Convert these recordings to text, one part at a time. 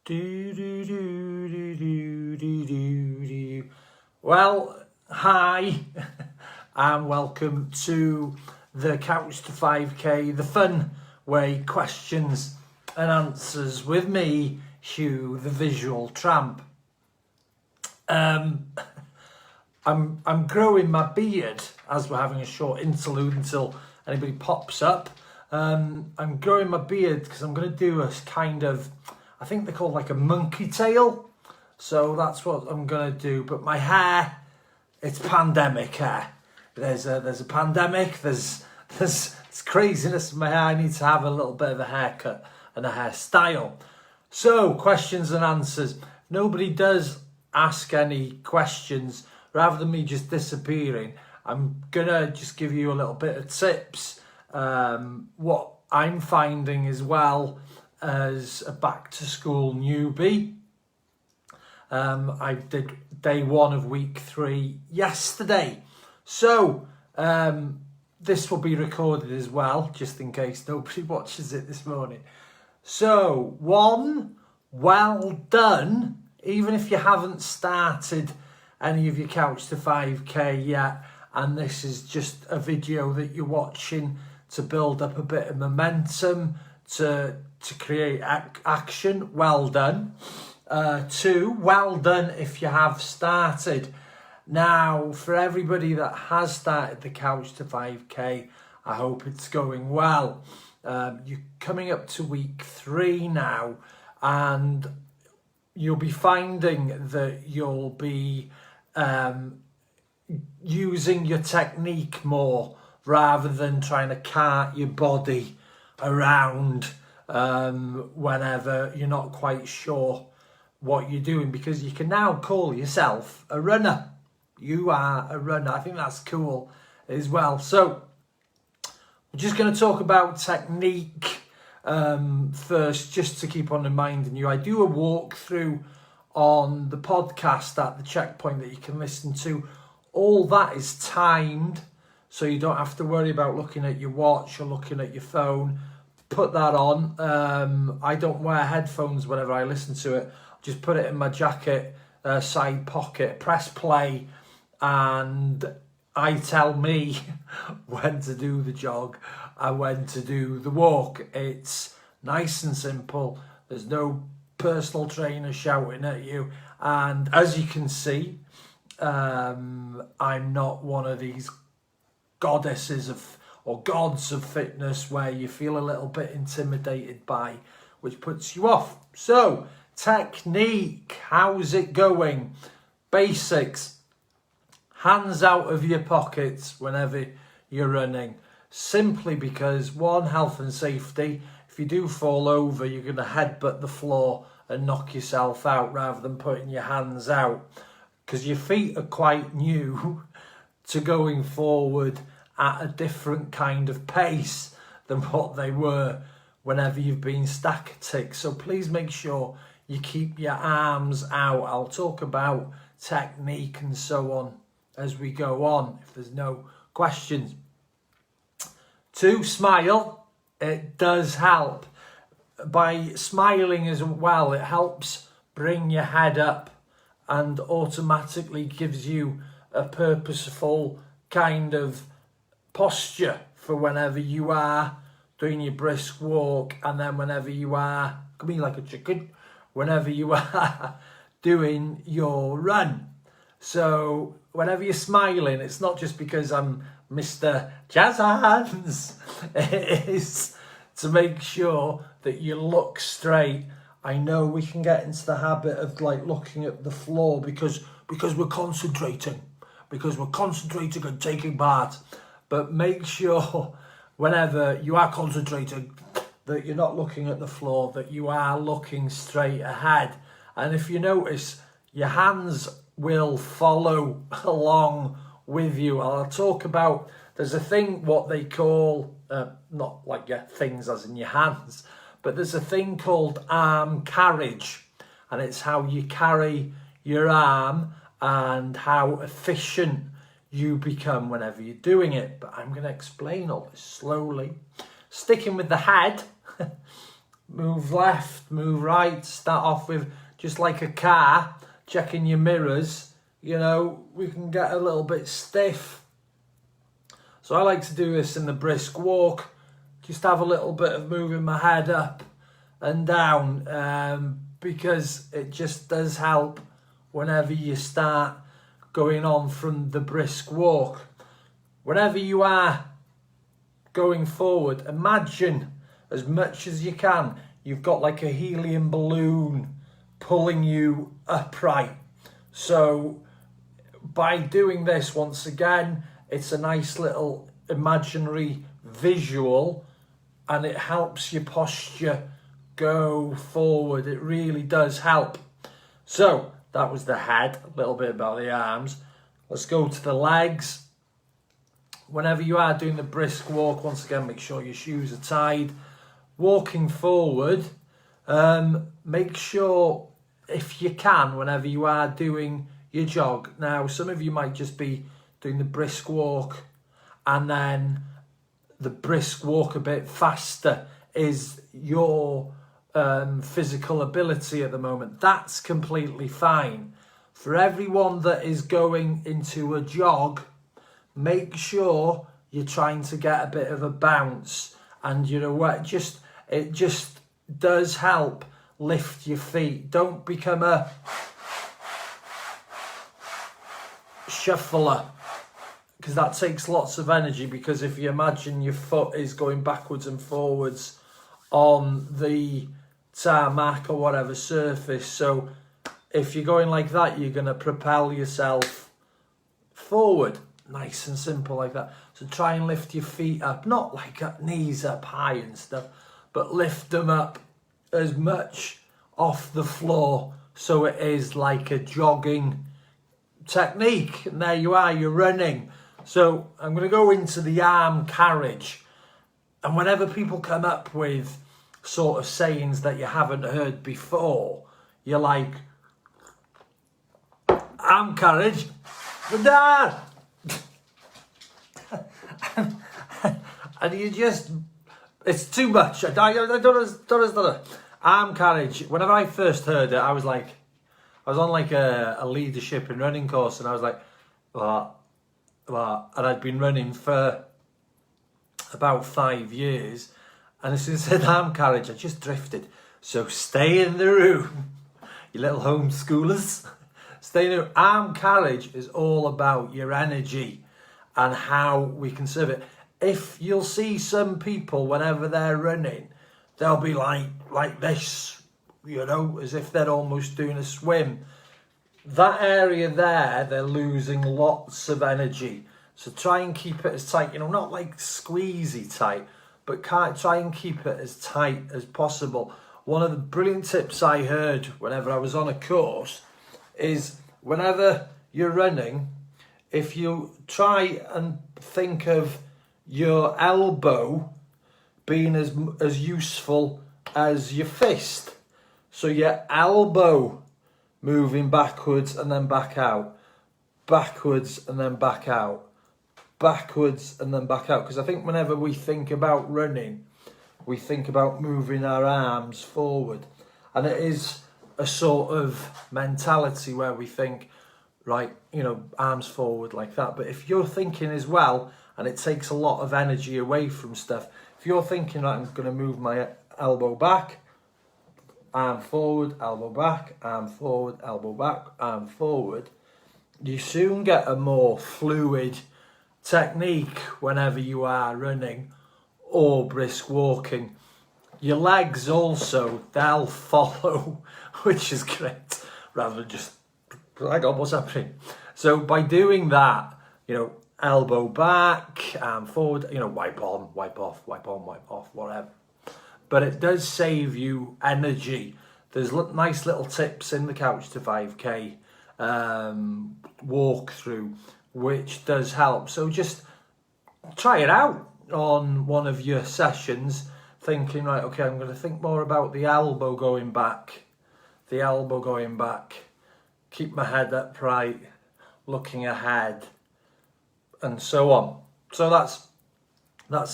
Do, do, do, do, do, do, do, do. Well, hi, and welcome to the Couch to 5K, the fun way questions and answers with me, Hugh, the visual tramp. I'm growing my beard as we're having a short interlude until anybody pops up. I'm growing my beard because I'm going to do a kind of, I think they're called like a monkey tail. So that's what I'm going to do. But my hair, it's pandemic hair. There's a pandemic. There's craziness in my hair. I need to have a little bit of a haircut and a hairstyle. So questions and answers. Nobody does ask any questions. Rather than me just disappearing, I'm gonna just give you a little bit of tips. What I'm finding as well as a back to school newbie. I did day 1 of week 3 yesterday. So this will be recorded as well, just in case nobody watches it this morning. So 1, well done, even if you haven't started any of your Couch to 5K yet, and this is just a video that you're watching to build up a bit of momentum, to create action. Well done. 2, well done if you have started. Now, for everybody that has started the Couch to 5K, I hope it's going well. You're coming up to week 3 now, and you'll be finding that you'll be using your technique more rather than trying to cart your body around whenever you're not quite sure what you're doing, because you can now call yourself a runner. You are a runner. I think that's cool as well. So we're just going to talk about technique first, just to keep on reminding you. I do a walkthrough on the podcast at the checkpoint that you can listen to. All that is timed, so you don't have to worry about looking at your watch or looking at your phone. Put that on. I don't wear headphones whenever I listen to it. Just put it in my jacket side pocket, press play, and I tell me when to do the jog and when to do the walk. It's nice and simple. There's no personal trainer shouting at you, and as you can see, I'm not one of these goddesses of or gods of fitness where you feel a little bit intimidated by, which puts you off. So technique, how's it going? Basics: hands out of your pockets whenever you're running, simply because 1, health and safety. If you do fall over, you're going to headbutt the floor and knock yourself out rather than putting your hands out, because your feet are quite new to going forward at a different kind of pace than what they were whenever you've been static. So please make sure you keep your arms out. I'll talk about technique and so on as we go on, if there's no questions. 2, smile. It does help. By smiling as well, it helps bring your head up and automatically gives you a purposeful kind of posture for whenever you are doing your brisk walk, and then whenever you are, could be like a chicken, whenever you are doing your run. So whenever you're smiling, it's not just because I'm Mr. Jazz Hands. It is to make sure that you look straight. I know we can get into the habit of like looking at the floor because we're concentrating and taking part. But make sure whenever you are concentrating that you're not looking at the floor, that you are looking straight ahead. And if you notice, your hands will follow along with you. I'll talk about, there's a thing what they call, not like your things as in your hands, but there's a thing called arm carriage, and it's how you carry your arm and how efficient you become whenever you're doing it. But I'm going to explain all this slowly. Sticking with the head, move left, move right, start off with just like a car, checking your mirrors, you know, we can get a little bit stiff. So I like to do this in the brisk walk, just have a little bit of moving my head up and down, because it just does help whenever you start going on from the brisk walk. Whenever you are going forward, imagine as much as you can, you've got like a helium balloon pulling you upright. So by doing this, once again, it's a nice little imaginary visual and it helps your posture go forward. It really does help. So that was the head, a little bit about the arms. Let's go to the legs. Whenever you are doing the brisk walk, once again, make sure your shoes are tied. Walking forward, make sure, if you can, whenever you are doing your jog. Now, some of you might just be doing the brisk walk and then the brisk walk a bit faster is your physical ability at the moment. That's completely fine. For everyone that is going into a jog, make sure you're trying to get a bit of a bounce, and you know what, it just does help lift your feet. Don't become a shuffler, because that takes lots of energy, because if you imagine your foot is going backwards and forwards on the tarmac or whatever surface, so if you're going like that, you're going to propel yourself forward. Nice and simple like that. So try and lift your feet up, not like at knees up high and stuff, but lift them up as much off the floor so it is like a jogging technique. And there you are, you're running. So I'm going to go into the arm carriage. And whenever people come up with sort of sayings that you haven't heard before, you're like, arm carriage, Dad! And you just, it's too much. I don't. Arm carriage. Whenever I first heard it, I was on like a leadership and running course, and I was like, what? And I'd been running for about 5 years, and as soon as I said arm carriage, I just drifted. So stay in the room, you little homeschoolers. Stay in the room. Arm carriage is all about your energy and how we conserve it. If you'll see some people, whenever they're running, they'll be like this, you know, as if they're almost doing a swim. That area there, they're losing lots of energy. So try and keep it as tight, you know, not like squeezy tight, but try and keep it as tight as possible. One of the brilliant tips I heard whenever I was on a course is whenever you're running, if you try and think of your elbow being as useful as your fist. So your elbow moving backwards and then back out, backwards and then back out, backwards and then back out. Because I think whenever we think about running, we think about moving our arms forward. And it is a sort of mentality where we think, right, you know, arms forward like that. But if you're thinking as well, and it takes a lot of energy away from stuff, if you're thinking, right, I'm going to move my elbow back, arm forward, elbow back, arm forward, elbow back, arm forward, you soon get a more fluid technique whenever you are running or brisk walking. Your legs also, they'll follow, which is great, rather than just, hang on, what's happening? So by doing that, you know, elbow back, arm forward, you know, wipe on, wipe off, wipe on, wipe off, whatever. But it does save you energy. There's nice little tips in the Couch to 5K walkthrough, which does help. So just try it out on one of your sessions, thinking, right, okay, I'm going to think more about the elbow going back, keep my head upright, looking ahead, and so on. So that's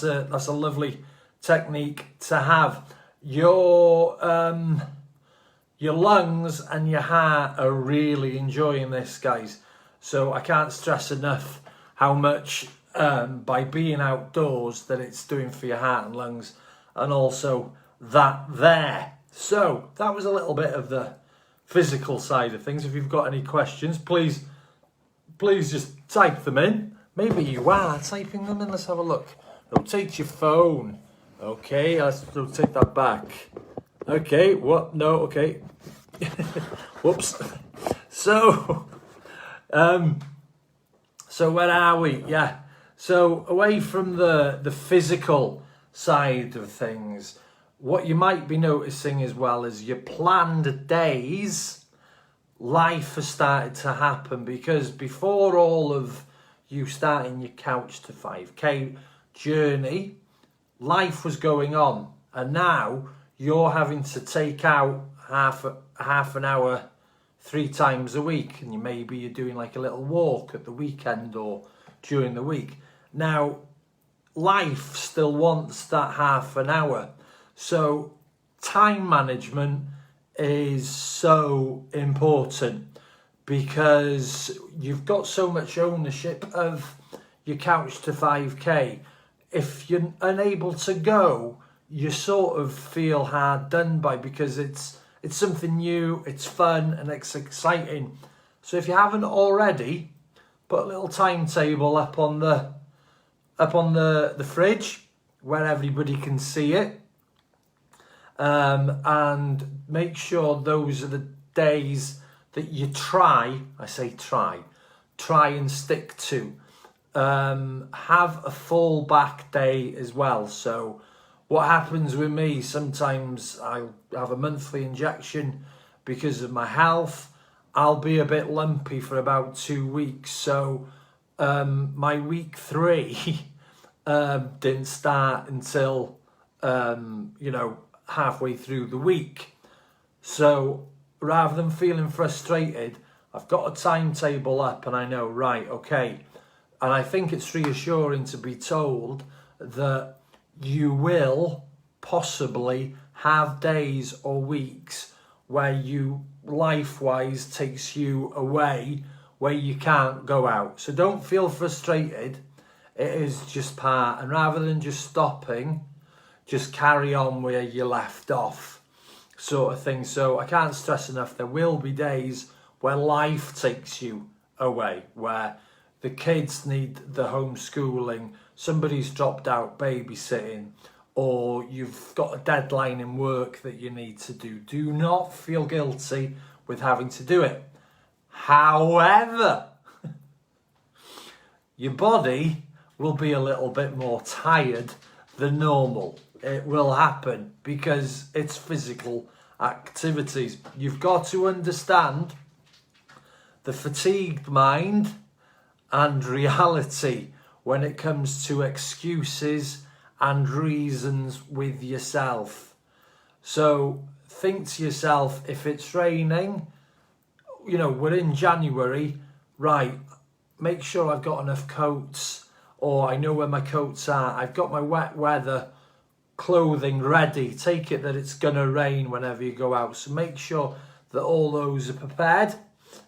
a lovely technique to have. your lungs and your heart are really enjoying this, guys. So I can't stress enough how much by being outdoors that it's doing for your heart and lungs, and also that there. So that was a little bit of the physical side of things. If you've got any questions, please just type them in. Maybe you are typing them in. Let's have a look. Rotate your phone. Okay, let's rotate that back. Okay, what? No, okay. Whoops. So where are we? Yeah. So away from the physical side of things, what you might be noticing as well is your planned days, life has started to happen, because before all of you starting your Couch to 5K journey, life was going on, and now you're having to take out half an hour 3 times a week, and maybe you're doing like a little walk at the weekend or during the week. Now, life still wants that half an hour. So time management is so important, because you've got so much ownership of your Couch to 5K. If you're unable to go, you sort of feel hard done by, because it's something new, it's fun and it's exciting. So if you haven't already, put a little timetable up on the fridge where everybody can see it, and make sure those are the days that you try and stick to. Have a fallback day as well. So what happens with me, sometimes I'll have a monthly injection because of my health. I'll be a bit lumpy for about 2 weeks. So my week 3 didn't start until, halfway through the week. So rather than feeling frustrated, I've got a timetable up and I know, right, okay. And I think it's reassuring to be told that you will possibly have days or weeks where you, life-wise, takes you away where you can't go out. So don't feel frustrated. It is just part, and rather than just stopping, just carry on where you left off, sort of thing. So I can't stress enough, there will be days where life takes you away, where the kids need the homeschooling, somebody's dropped out babysitting, or you've got a deadline in work that you need to do. Do not feel guilty with having to do it. However, your body will be a little bit more tired than normal. It will happen because it's physical activities. You've got to understand the fatigued mind and reality when it comes to excuses and reasons with yourself. So think to yourself, if it's raining, we're in January, right, make sure I've got enough coats, or I know where my coats are, I've got my wet weather clothing ready. Take it that it's gonna rain whenever you go out, so make sure that all those are prepared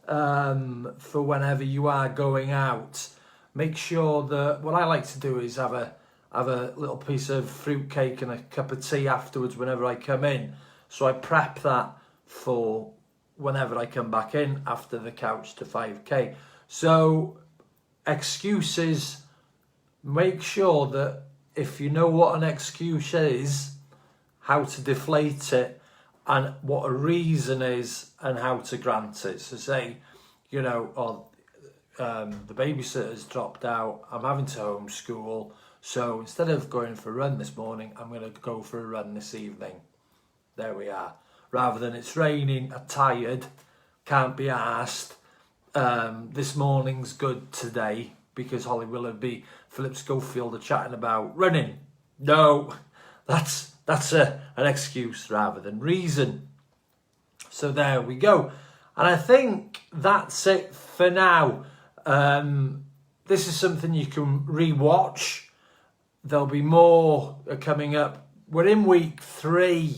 for whenever you are going out. Make sure that, what I like to do is have a little piece of fruit cake and a cup of tea afterwards whenever I come in, so I prep that for whenever I come back in after the Couch to 5K. So excuses, make sure that if you know what an excuse is, how to deflate it, and what a reason is, and how to grant it. So say, the babysitter's dropped out, I'm having to homeschool, so instead of going for a run this morning, I'm going to go for a run this evening. There we are. Rather than it's raining, I'm tired, can't be arsed, this morning's good today, because Holly Willoughby, Philip Schofield are chatting about running. No, that's an excuse rather than reason. So there we go. And I think that's it for now. This is something you can re-watch. There'll be more coming up we're in week 3.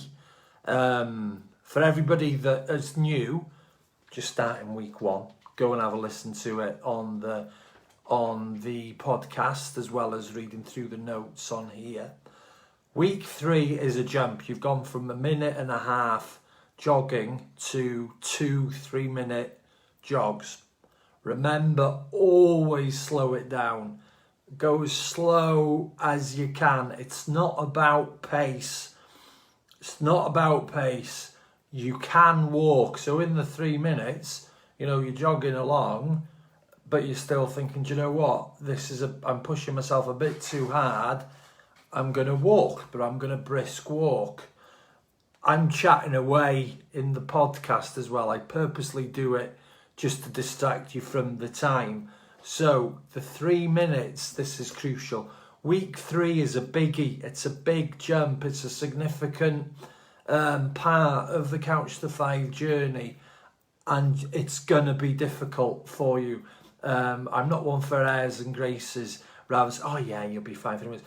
For everybody that is new, just starting week 1, go and have a listen to it on the podcast, as well as reading through the notes on here. Week 3 is a jump. You've gone from a minute and a half jogging to 2-3 minute jogs. Remember, always slow it down. Go as slow as you can. It's not about pace. It's not about pace. You can walk. So in the 3 minutes, you're jogging along, but you're still thinking, do you know what? I'm pushing myself a bit too hard. I'm going to walk, but I'm going to brisk walk. I'm chatting away in the podcast as well. I purposely do it just to distract you from the time. So the 3 minutes, this is crucial. Week 3 is a biggie. It's a big jump. It's a significant part of the Couch to 5 journey, and it's going to be difficult for you. I'm not one for airs and graces. Rather, oh yeah, you'll be fine for minutes.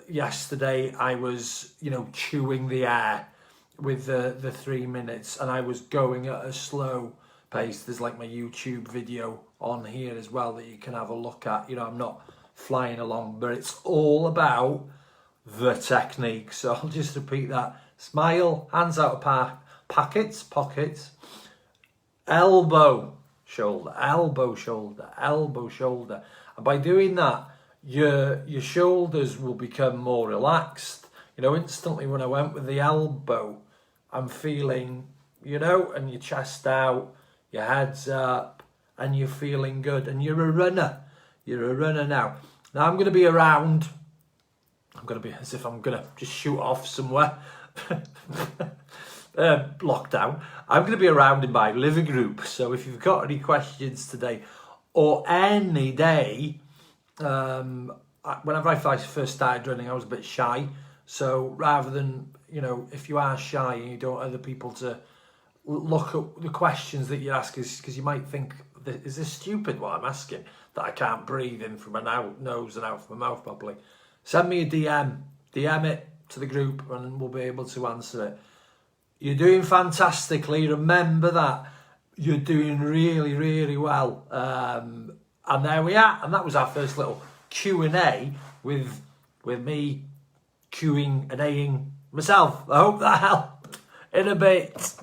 Yesterday I was, chewing the air with the 3 minutes, and I was going at a slow pace. There's like my YouTube video on here as well that you can have a look at. I'm not flying along, but it's all about the technique. So I'll just repeat that. Smile, hands out of pockets, elbow, shoulder, elbow, shoulder, elbow, shoulder. And by doing that, your shoulders will become more relaxed. Instantly when I went with the elbow, I'm feeling, and your chest out, your head's up, and you're feeling good. And you're a runner. You're a runner now. Now I'm going to be around. I'm going to be as if I'm going to just shoot off somewhere. Lockdown. I'm going to be around in my living room. So if you've got any questions today or any day, whenever I first started running, I was a bit shy. So rather than, if you are shy and you don't want other people to look at the questions that you ask, because you might think, is this stupid what I'm asking, that I can't breathe in from my nose and out from my mouth properly? Send me a DM it to the group, and we'll be able to answer it. You're doing fantastically. Remember that. You're doing really, really well. And there we are. And that was our first little Q&A with me Qing and Aing myself. I hope that helped in a bit.